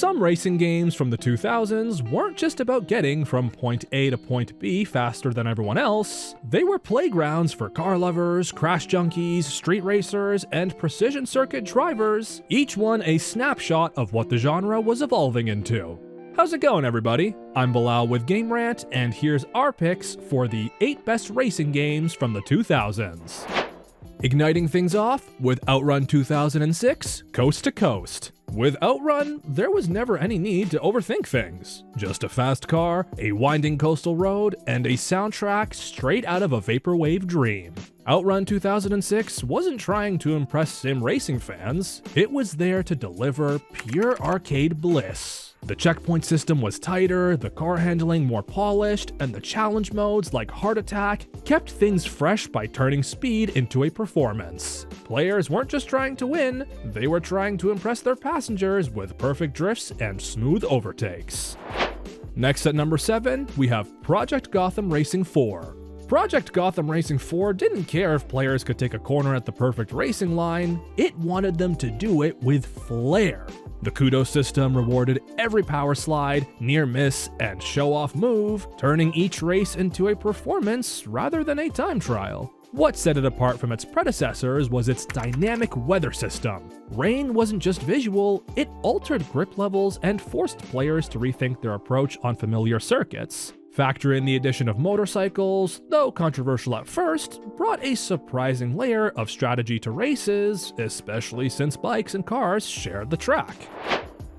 Some racing games from the 2000s weren't just about getting from point A to point B faster than everyone else, they were playgrounds for car lovers, crash junkies, street racers, and precision circuit drivers, each one a snapshot of what the genre was evolving into. How's it going, everybody? I'm Bilal with Game Rant, and here's our picks for the 8 best racing games from the 2000s. Igniting things off with OutRun 2006, Coast to Coast. With OutRun, there was never any need to overthink things. Just a fast car, a winding coastal road, and a soundtrack straight out of a vaporwave dream. OutRun 2006 wasn't trying to impress sim racing fans, it was there to deliver pure arcade bliss. The checkpoint system was tighter, the car handling more polished, and the challenge modes like Heart Attack kept things fresh by turning speed into a performance. Players weren't just trying to win, they were trying to impress their passengers with perfect drifts and smooth overtakes. Next at number 7, we have Project Gotham Racing 4. Project Gotham Racing 4 didn't care if players could take a corner at the perfect racing line, it wanted them to do it with flair. The kudos system rewarded every power slide, near miss, and show-off move, turning each race into a performance rather than a time trial. What set it apart from its predecessors was its dynamic weather system. Rain wasn't just visual, it altered grip levels and forced players to rethink their approach on familiar circuits. Factor in the addition of motorcycles, though controversial at first, brought a surprising layer of strategy to races, especially since bikes and cars shared the track.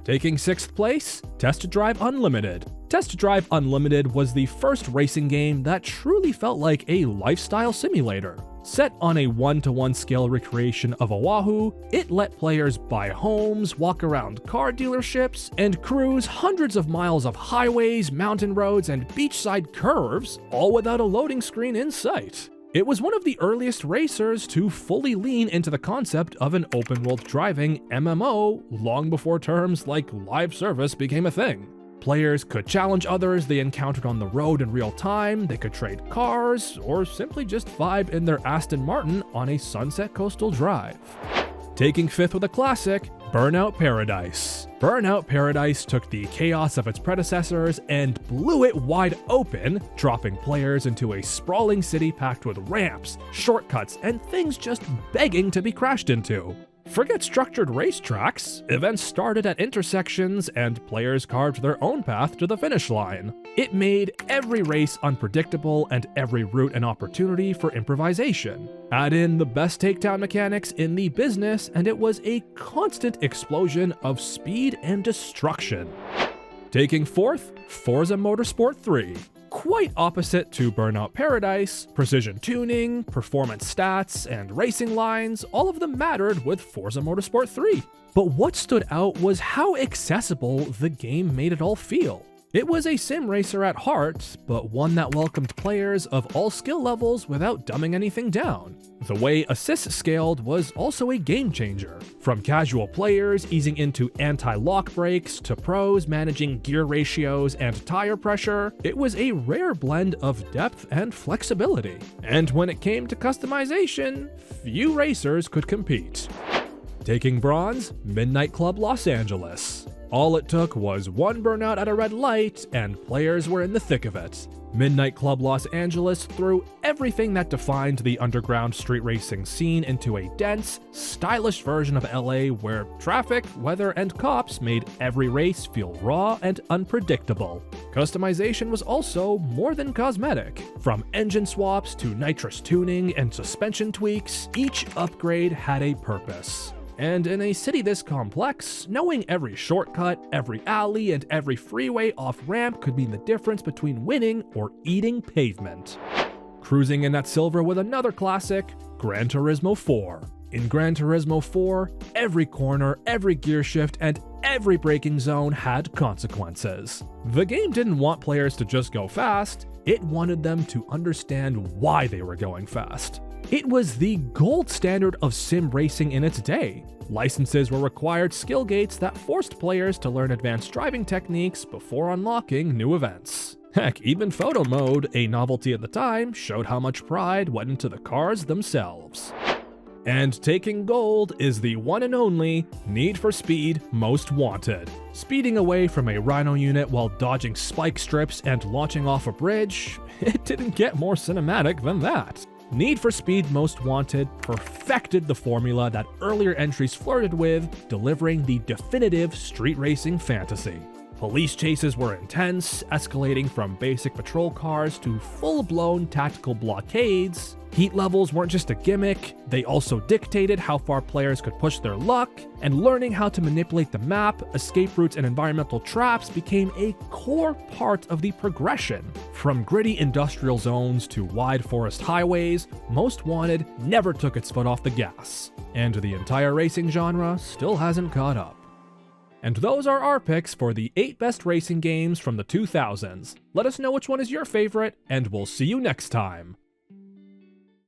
Taking 6th place, Test Drive Unlimited. Test Drive Unlimited was the first racing game that truly felt like a lifestyle simulator. Set on a 1-to-1 scale recreation of Oahu, it let players buy homes, walk around car dealerships, and cruise hundreds of miles of highways, mountain roads, and beachside curves, all without a loading screen in sight. It was one of the earliest racers to fully lean into the concept of an open-world driving MMO long before terms like live service became a thing. Players could challenge others they encountered on the road in real time, they could trade cars, or simply just vibe in their Aston Martin on a sunset coastal drive. Taking 5th with a classic, Burnout Paradise. Burnout Paradise took the chaos of its predecessors and blew it wide open, dropping players into a sprawling city packed with ramps, shortcuts, and things just begging to be crashed into. Forget structured racetracks, events started at intersections and players carved their own path to the finish line. It made every race unpredictable and every route an opportunity for improvisation. Add in the best takedown mechanics in the business and it was a constant explosion of speed and destruction. Taking 4th, Forza Motorsport 3. Quite opposite to Burnout Paradise, precision tuning, performance stats, and racing lines, all of them mattered with Forza Motorsport 3. But what stood out was how accessible the game made it all feel. It was a sim racer at heart, but one that welcomed players of all skill levels without dumbing anything down. The way assists scaled was also a game changer. From casual players easing into anti-lock brakes to pros managing gear ratios and tire pressure, it was a rare blend of depth and flexibility. And when it came to customization, few racers could compete. Taking bronze, Midnight Club Los Angeles. All it took was one burnout at a red light, and players were in the thick of it. Midnight Club Los Angeles threw everything that defined the underground street racing scene into a dense, stylish version of LA where traffic, weather, and cops made every race feel raw and unpredictable. Customization was also more than cosmetic. From engine swaps to nitrous tuning and suspension tweaks, each upgrade had a purpose. And in a city this complex, knowing every shortcut, every alley, and every freeway off-ramp could mean the difference between winning or eating pavement. Cruising in at silver with another classic, Gran Turismo 4. In Gran Turismo 4, every corner, every gear shift, and every braking zone had consequences. The game didn't want players to just go fast, it wanted them to understand why they were going fast. It was the gold standard of sim racing in its day. Licenses were required skill gates that forced players to learn advanced driving techniques before unlocking new events. Heck, even photo mode, a novelty at the time, showed how much pride went into the cars themselves. And taking gold is the one and only Need for Speed Most Wanted. Speeding away from a Rhino unit while dodging spike strips and launching off a bridge, it didn't get more cinematic than that. Need for Speed Most Wanted perfected the formula that earlier entries flirted with, delivering the definitive street racing fantasy. Police chases were intense, escalating from basic patrol cars to full-blown tactical blockades. Heat levels weren't just a gimmick, they also dictated how far players could push their luck, and learning how to manipulate the map, escape routes, and environmental traps became a core part of the progression. From gritty industrial zones to wide forest highways, Most Wanted never took its foot off the gas, and the entire racing genre still hasn't caught up. And those are our picks for the 8 best racing games from the 2000s. Let us know which one is your favorite, and we'll see you next time.